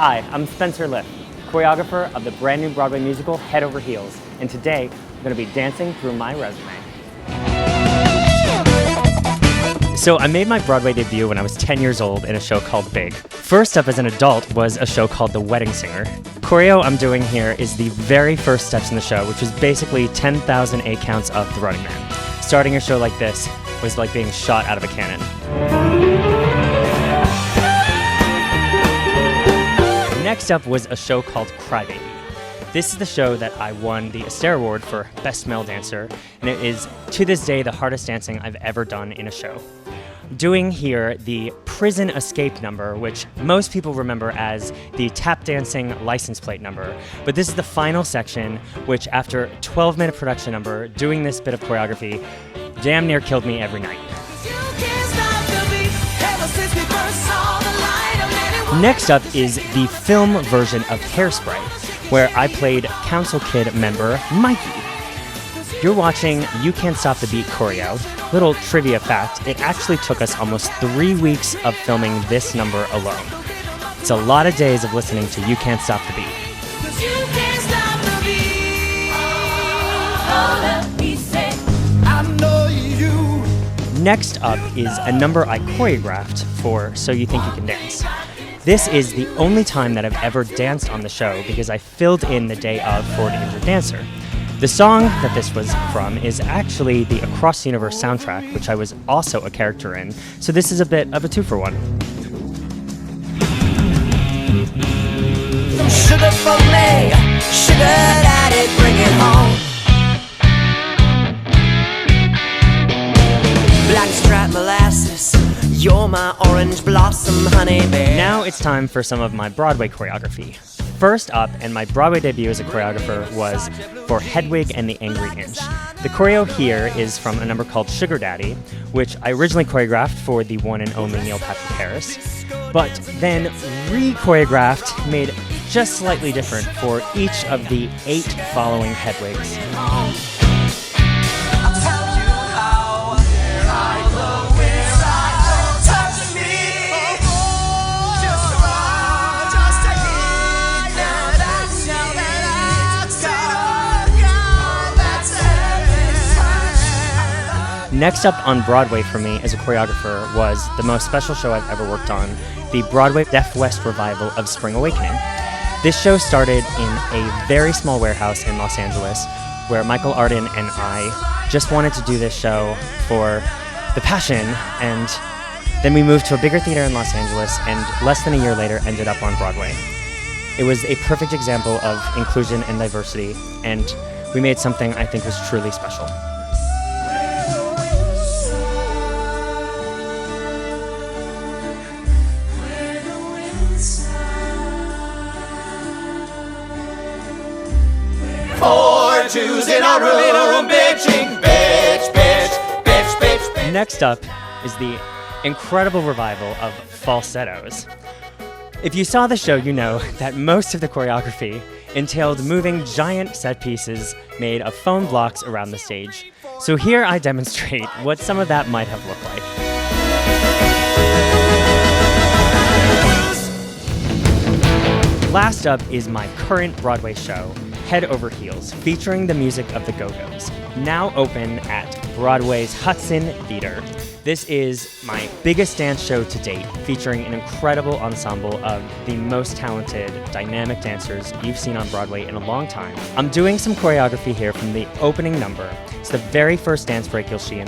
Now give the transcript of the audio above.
Hi, I'm Spencer Liff, choreographer of the brand new Broadway musical Head Over Heels, and today I'm going to be dancing through my resume. So I made my Broadway debut when I was 10 years old in a show called Big. First up as an adult was a show called The Wedding Singer. Choreo I'm doing here is the very first steps in the show, which is basically 10,000 8 counts of The Running Man. Starting a show like this was like being shot out of a cannon. Next up was a show called Crybaby. This is the show that I won the Astaire Award for Best Male Dancer, and it is, to this day, the hardest dancing I've ever done in a show. Doing here the prison escape number, which most people remember as the tap dancing license plate number. But this is the final section, which after a 12-minute production number, doing this bit of choreography damn near killed me every night. Next up is the film version of Hairspray, where I played Council Kid member Mikey. You're watching You Can't Stop the Beat choreo. Little trivia fact, it actually took us almost 3 weeks of filming this number alone. It's a lot of days of listening to You Can't Stop the Beat. Next up is a number I choreographed for So You Think You Can Dance. This is the only time that I've ever danced on the show because I filled in the day of for an injured dancer. The song that this was from is actually the Across the Universe soundtrack, which I was also a character in, so this is a bit of a two-for-one. Sugar for me, sugar daddy, bring it home. Blackstrap molasses, you're my orange blossom honey bear. Now it's time for some of my Broadway choreography. First up, and my Broadway debut as a choreographer, was for Hedwig and the Angry Inch. The choreo here is from a number called Sugar Daddy, which I originally choreographed for the one and only Neil Patrick Harris, but then re-choreographed, made just slightly different for each of the 8 following Hedwigs. Next up on Broadway for me as a choreographer was the most special show I've ever worked on, the Broadway Deaf West revival of Spring Awakening. This show started in a very small warehouse in Los Angeles where Michael Arden and I just wanted to do this show for the passion, and then we moved to a bigger theater in Los Angeles and less than a year later ended up on Broadway. It was a perfect example of inclusion and diversity, and we made something I think was truly special. In our room, bitching, bitch, bitch, bitch, bitch, bitch. Next up is the incredible revival of Falsettos. If you saw the show, you know that most of the choreography entailed moving giant set pieces made of foam blocks around the stage. So here I demonstrate what some of that might have looked like. Last up is my current Broadway show, Head Over Heels, featuring the music of the Go-Go's, now open at Broadway's Hudson Theater. This is my biggest dance show to date, featuring an incredible ensemble of the most talented, dynamic dancers you've seen on Broadway in a long time. I'm doing some choreography here from the opening number. It's the very first dance break you'll see in